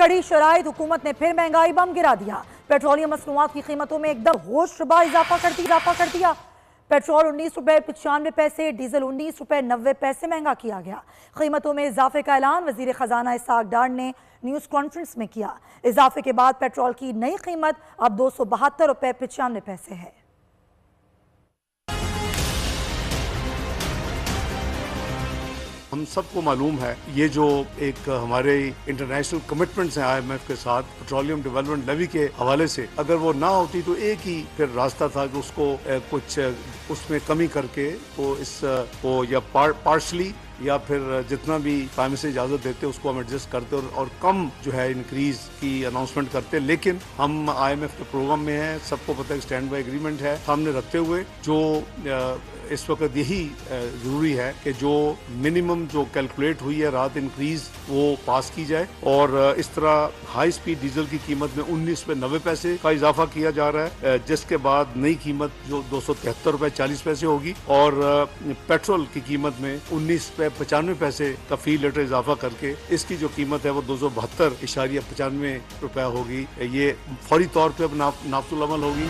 कड़ी शराइत, हुकूमत ने फिर महंगाई बम गिरा दिया। पेट्रोलियम मसनूआत की कीमतों में एकदम होशरुबा इजाफा कर दिया। पेट्रोल 19 रुपए 95 पैसे, डीजल 19 रुपए 90 पैसे महंगा किया गया। कीमतों में इजाफे का ऐलान वजीर खजाना इसहाक डार ने न्यूज कॉन्फ्रेंस में किया। इजाफे के बाद पेट्रोल की नई कीमत अब 272 रुपए 95 पैसे है। हम सबको मालूम है ये जो एक हमारे इंटरनेशनल कमिटमेंट्स हैं IMF के साथ पेट्रोलियम डेवलपमेंट लेवी के हवाले से, अगर वो ना होती तो एक ही फिर रास्ता था कि उसको कुछ उसमें कमी करके तो वो या पार्शली या फिर जितना भी टाइम से इजाजत देते उसको हम एडजस्ट करते और कम जो है इंक्रीज की अनाउंसमेंट करते। लेकिन हम IMF के प्रोग्राम में हैं, सबको पता है स्टैंड बाय एग्रीमेंट है सामने रखते हुए जो इस वक्त यही जरूरी है कि जो मिनिमम जो कैलकुलेट हुई है रात इंक्रीज वो पास की जाए और इस तरह हाई स्पीड डीजल की कीमत में 19 रुपए 90 पैसे का इजाफा किया जा रहा है, जिसके बाद नई कीमत जो 273 रुपए 40 पैसे होगी और पेट्रोल की कीमत में 19 रुपए 95 पैसे का फी लीटर इजाफा करके इसकी जो कीमत है वो 272.95 रुपया होगी। ये फौरी तौर पर अब नाफ्तुल अमल होगी।